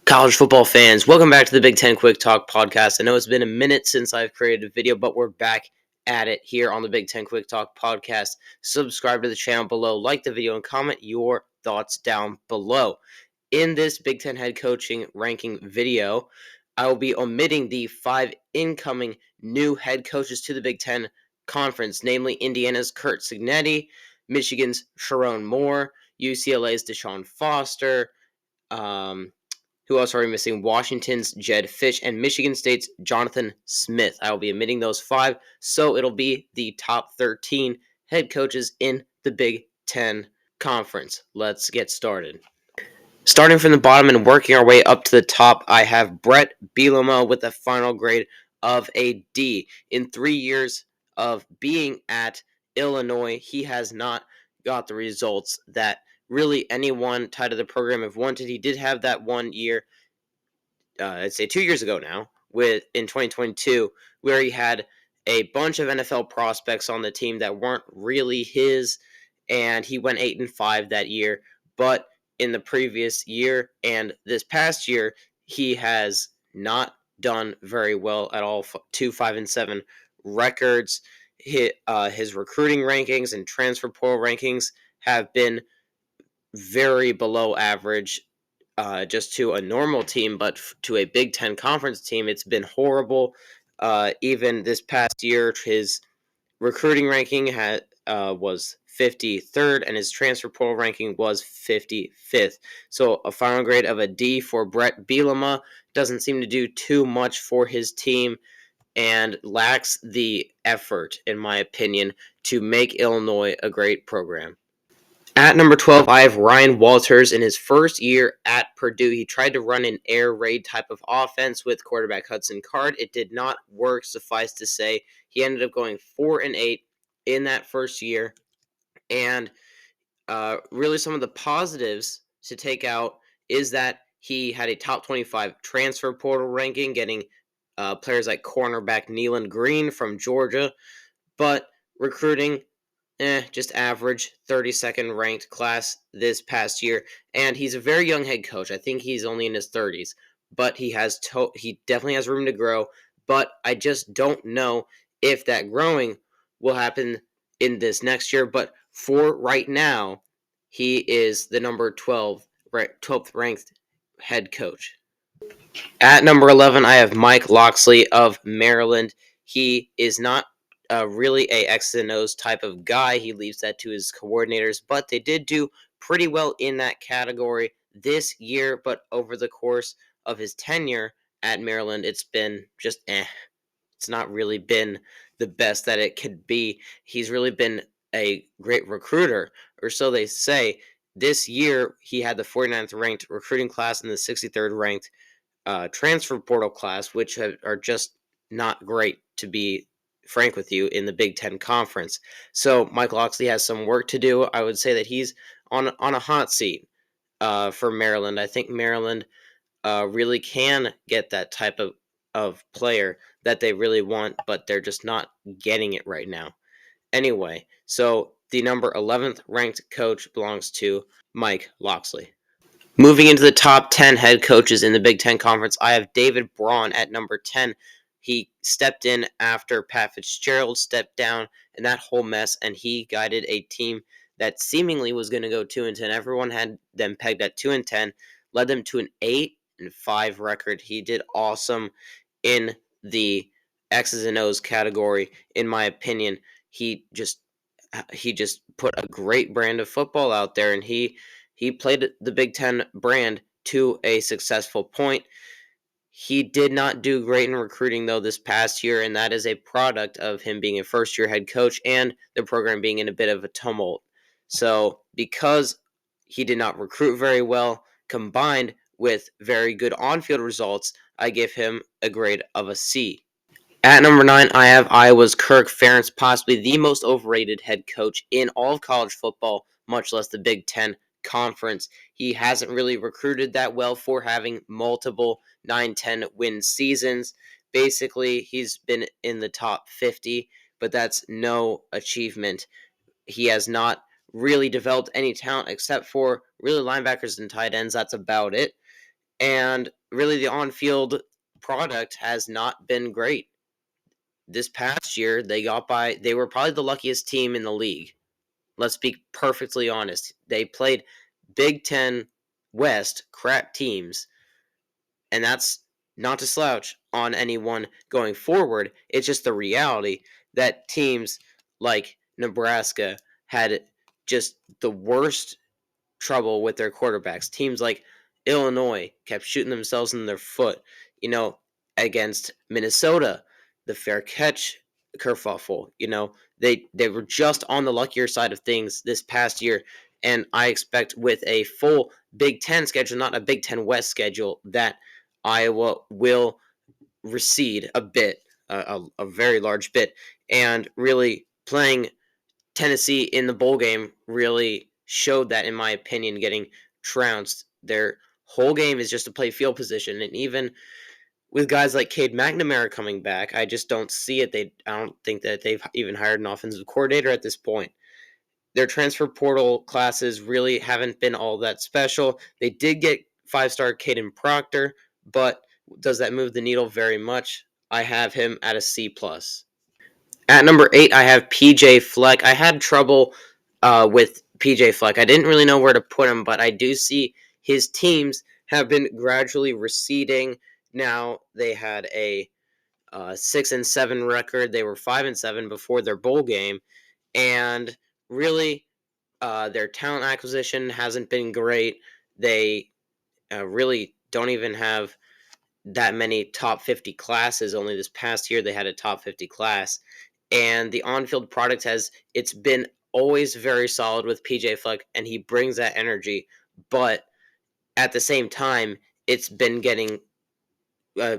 College football fans, welcome back to the Big Ten Quick Talk podcast. I know it's been a minute since I've created a video, but we're back at it here on the Big Ten Quick Talk podcast. Subscribe to the channel below, like the video, and comment your thoughts down below. In this Big Ten head coaching ranking video, I will be omitting the 5 incoming new head coaches to the Big Ten Conference, namely Indiana's Curt Cignetti, Michigan's Sharon Moore, UCLA's Deshaun Foster, who else are we missing? Washington's Jed Fish and Michigan State's Jonathan Smith. I will be omitting those 5, so it'll be the top 13 head coaches in the Big Ten Conference. Let's get started. Starting from the bottom and working our way up to the top, I have Bret Bielema with a final grade of a D. In 3 years of being at Illinois, he has not got the results that really anyone tied to the program have wanted. He did have that 1 year, I'd say 2 years ago now, in 2022, where he had a bunch of NFL prospects on the team that weren't really his, and he went 8-5 that year. But in the previous year and this past year, he has not done very well at all. 2-5-7 records. His recruiting rankings and transfer portal rankings have been very below average, just to a normal team, but to a Big Ten Conference team, it's been horrible. Even this past year, his recruiting ranking was 53rd, and his transfer portal ranking was 55th. So a final grade of a D for Bret Bielema. Doesn't seem to do too much for his team and lacks the effort, in my opinion, to make Illinois a great program. At number 12, I have Ryan Walters. In his first year at Purdue, he tried to run an air raid type of offense with quarterback Hudson Card. It did not work, suffice to say. He ended up going 4-8 in that first year. And really some of the positives to take out is that he had a top 25 transfer portal ranking, getting players like cornerback Nealon Green from Georgia. But recruiting, just average, 32nd ranked class this past year, and he's a very young head coach. I think he's only in his 30s, but he definitely has room to grow, but I just don't know if that growing will happen in this next year. But for right now, he is the number 12th ranked head coach. At number 11, I have Mike Locksley of Maryland. He is not really a X and O's type of guy. He leaves that to his coordinators, but they did do pretty well in that category this year. But over the course of his tenure at Maryland, it's been just It's not really been the best that it could be. He's really been a great recruiter, or so they say. This year, he had the 49th ranked recruiting class and the 63rd ranked transfer portal class, which are just not great, to be frank with you, in the Big Ten Conference. So Mike Locksley has some work to do. I would say that he's on a hot seat for Maryland. I think Maryland really can get that type of player that they really want, but they're just not getting it right now. Anyway, so the number 11th ranked coach belongs to Mike Locksley. Moving into the top 10 head coaches in the Big Ten Conference, I have David Braun at number 10. He stepped in after Pat Fitzgerald stepped down and that whole mess, and he guided a team that seemingly was going to go 2-10. Everyone had them pegged at 2-10, led them to an 8-5 record. He did awesome in the X's and O's category, in my opinion. He just put a great brand of football out there, and he played the Big Ten brand to a successful point. He did not do great in recruiting, though, this past year, and that is a product of him being a first-year head coach and the program being in a bit of a tumult. So because he did not recruit very well, combined with very good on-field results, I give him a grade of a C. At number 9, I have Iowa's Kirk Ferentz, possibly the most overrated head coach in all of college football, much less the Big Ten Conference. He hasn't really recruited that well for having multiple 9-10 win seasons. Basically, he's been in the top 50, but that's no achievement. He has not really developed any talent except for really linebackers and tight ends. That's about it. And really, the on-field product has not been great. This past year, they were probably the luckiest team in the league. Let's be perfectly honest. They played Big Ten West crap teams, and that's not to slouch on anyone going forward. It's just the reality that teams like Nebraska had just the worst trouble with their quarterbacks. Teams like Illinois kept shooting themselves in their foot, you know, against Minnesota, the fair catch kerfuffle, they were just on the luckier side of things this past year. And I expect with a full Big Ten schedule, not a Big Ten West schedule, that Iowa will recede a bit, a very large bit, and really playing Tennessee in the bowl game really showed that, in my opinion, getting trounced. Their whole game is just to play field position, and even with guys like Cade McNamara coming back, I just don't see it. I don't think that they've even hired an offensive coordinator at this point. Their transfer portal classes really haven't been all that special. They did get five-star Caden Proctor, but does that move the needle very much? I have him at a C plus. At number 8, I have PJ Fleck. I had trouble with PJ Fleck. I didn't really know where to put him, but I do see his teams have been gradually receding. Now they had a 6-7 record. They were 5-7 before their bowl game, and really, their talent acquisition hasn't been great. They really don't even have that many top 50 classes. Only this past year they had a top 50 class, and the on-field product it's been always very solid with PJ Fleck, and he brings that energy. But at the same time, it's been getting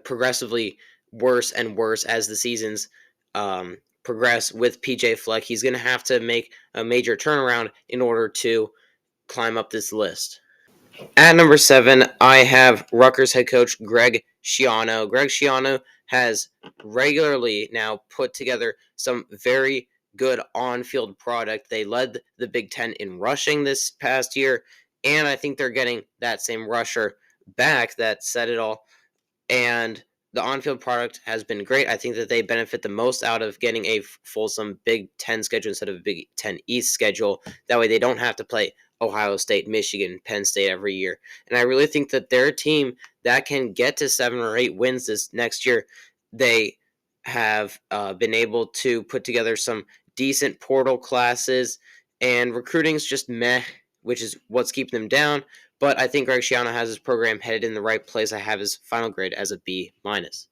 progressively worse and worse as the seasons progress with PJ Fleck. He's going to have to make a major turnaround in order to climb up this list. At number 7, I have Rutgers head coach Greg Schiano. Greg Schiano has regularly now put together some very good on-field product. They led the Big Ten in rushing this past year, and I think they're getting that same rusher back that said it all. And the on-field product has been great. I think that they benefit the most out of getting a fulsome Big Ten schedule instead of a Big Ten East schedule. That way they don't have to play Ohio State, Michigan, Penn State every year. And I really think that they're a team that can get to 7 or 8 wins this next year. They have been able to put together some decent portal classes, and recruiting's just meh, which is what's keeping them down. But I think Greg Schiano has his program headed in the right place. I have his final grade as a B minus.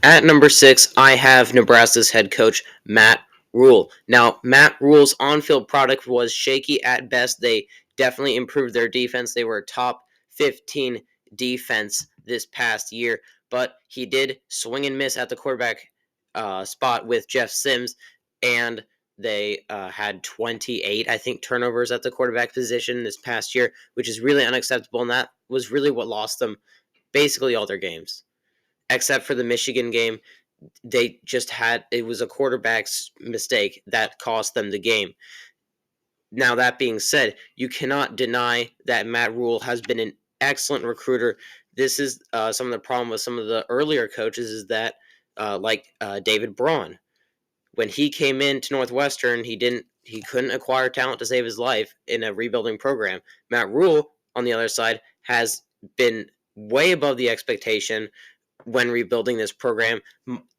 At number 6, I have Nebraska's head coach, Matt Rule. Now, Matt Rule's on-field product was shaky at best. They definitely improved their defense. They were a top 15 defense this past year, but he did swing and miss at the quarterback spot with Jeff Sims, and they had 28, I think, turnovers at the quarterback position this past year, which is really unacceptable, and that was really what lost them basically all their games. Except for the Michigan game, it was a quarterback's mistake that cost them the game. Now, that being said, you cannot deny that Matt Rule has been an excellent recruiter. This is some of the problem with some of the earlier coaches is that, like David Braun, when he came into Northwestern, he couldn't acquire talent to save his life in a rebuilding program. Matt Rule, on the other side, has been way above the expectation when rebuilding this program.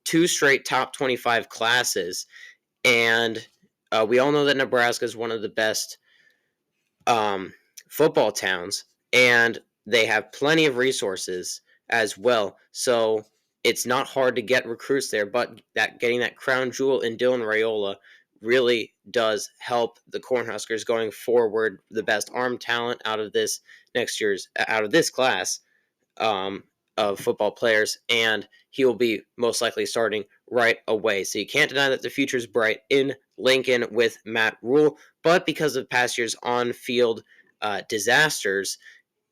2 straight top 25 classes, and we all know that Nebraska is one of the best football towns, and they have plenty of resources as well. So it's not hard to get recruits there, but getting that crown jewel in Dylan Raiola really does help the Cornhuskers going forward. The best arm talent out of this class of football players, and he will be most likely starting right away. So you can't deny that the future is bright in Lincoln with Matt Rule, but because of past year's on-field disasters,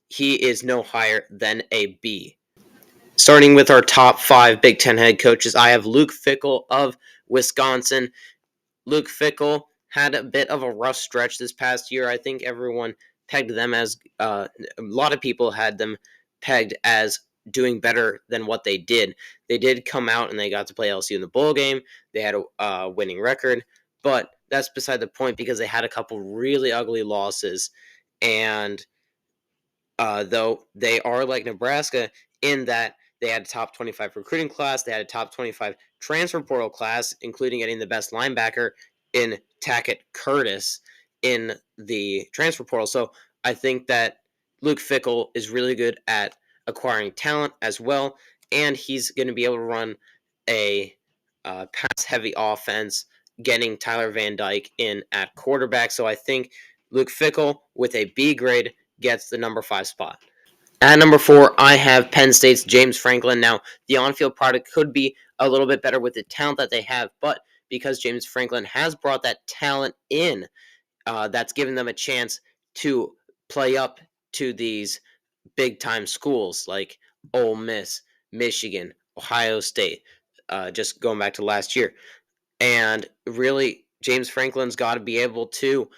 he is no higher than a B. Starting with our top 5 Big Ten head coaches, I have Luke Fickell of Wisconsin. Luke Fickell had a bit of a rough stretch this past year. I think everyone pegged them as a lot of people had them pegged as doing better than what they did. They did come out and they got to play LSU in the bowl game. They had a winning record, but that's beside the point because they had a couple really ugly losses. And though they are like Nebraska in that they had a top 25 recruiting class, they had a top 25 transfer portal class, including getting the best linebacker in Tackett Curtis in the transfer portal. So I think that Luke Fickell is really good at acquiring talent as well, and he's going to be able to run a pass-heavy offense, getting Tyler Van Dyke in at quarterback. So I think Luke Fickell with a B grade gets the number 5 spot. At number 4, I have Penn State's James Franklin. Now, the on-field product could be a little bit better with the talent that they have, but because James Franklin has brought that talent in, that's given them a chance to play up to these big-time schools like Ole Miss, Michigan, Ohio State, just going back to last year. And really, James Franklin's got to be able to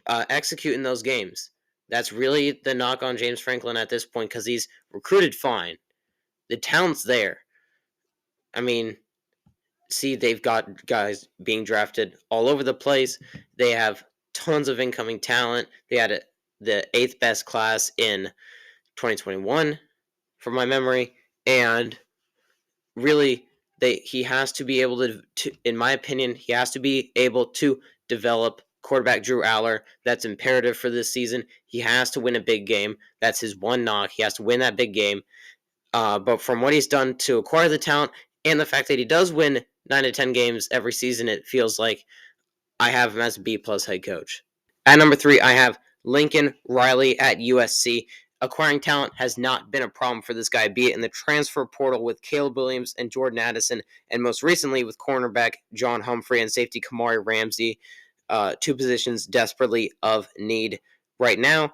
execute in those games. That's really the knock on James Franklin at this point because he's recruited fine. The talent's there. I mean, see, they've got guys being drafted all over the place. They have tons of incoming talent. They had the 8th best class in 2021, from my memory. And really, he has to be able to, in my opinion, he has to be able to develop quarterback Drew Aller. That's imperative for this season. He has to win a big game. That's his one knock. He has to win that big game. But from what he's done to acquire the talent and the fact that he does win 9 to 10 games every season, it feels like I have him as a B plus head coach. At number 3, I have Lincoln Riley at USC. Acquiring talent has not been a problem for this guy, be it in the transfer portal with Caleb Williams and Jordan Addison, and most recently with cornerback John Humphrey and safety Kamari Ramsey, 2 positions desperately of need right now,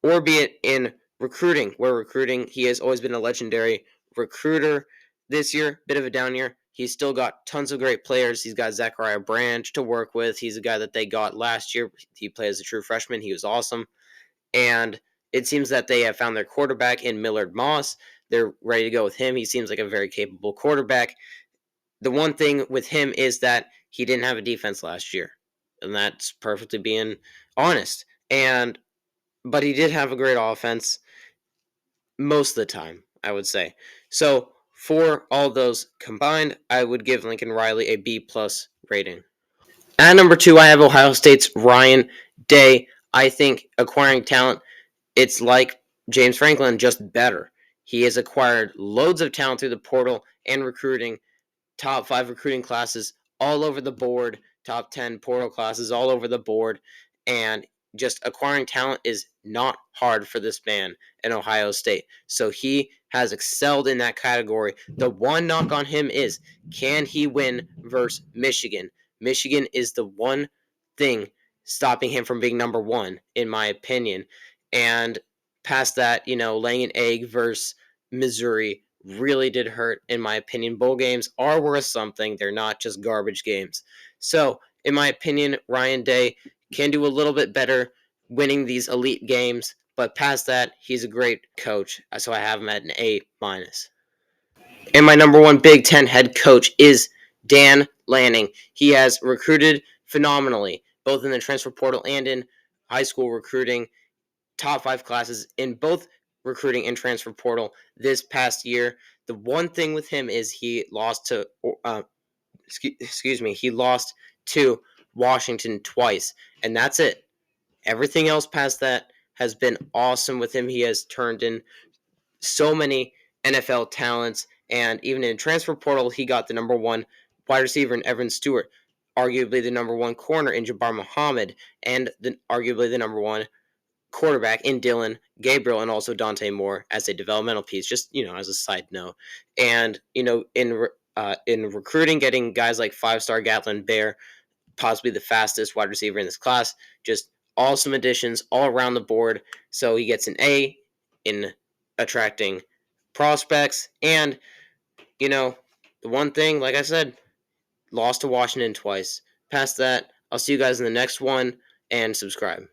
or be it in recruiting, where recruiting, he has always been a legendary recruiter. This year, bit of a down year. He's still got tons of great players. He's got Zachariah Branch to work with. He's a guy that they got last year. He played as a true freshman. He was awesome. And it seems that they have found their quarterback in Millard Moss. They're ready to go with him. He seems like a very capable quarterback. The one thing with him is that he didn't have a defense last year. And that's perfectly being honest. But he did have a great offense most of the time, I would say. So for all those combined, I would give Lincoln Riley a B plus rating. At number 2, I have Ohio State's Ryan Day. I think acquiring talent, it's like James Franklin, just better. He has acquired loads of talent through the portal and recruiting, top 5 recruiting classes all over the board, top 10 portal classes all over the board, and just acquiring talent is not hard for this man in Ohio State. So he has excelled in that category. The one knock on him is, can he win versus Michigan? Michigan is the one thing stopping him from being number 1, in my opinion. And past that, laying an egg versus Missouri really did hurt, in my opinion. Bowl games are worth something. They're not just garbage games. So, in my opinion, Ryan Day can do a little bit better winning these elite games, but past that, he's a great coach. So I have him at an A minus. And my number 1 Big Ten head coach is Dan Lanning. He has recruited phenomenally, both in the transfer portal and in high school recruiting. Top 5 classes in both recruiting and transfer portal this past year. The one thing with him is he lost to he lost to Washington twice, and that's it. Everything else past that has been awesome with him. He has turned in so many NFL talents, and even in transfer portal, he got the number 1 wide receiver in Evan Stewart, arguably the number 1 corner in Jabbar Muhammad, and arguably the number 1 quarterback in Dylan Gabriel, and also Dante Moore as a developmental piece, just as a side note. And in recruiting, getting guys like 5-star Gatlin Bear, possibly the fastest wide receiver in this class, just awesome additions all around the board. So he gets an A in attracting prospects. And the one thing, like I said, lost to Washington twice. Past that, I'll see you guys in the next one, and subscribe.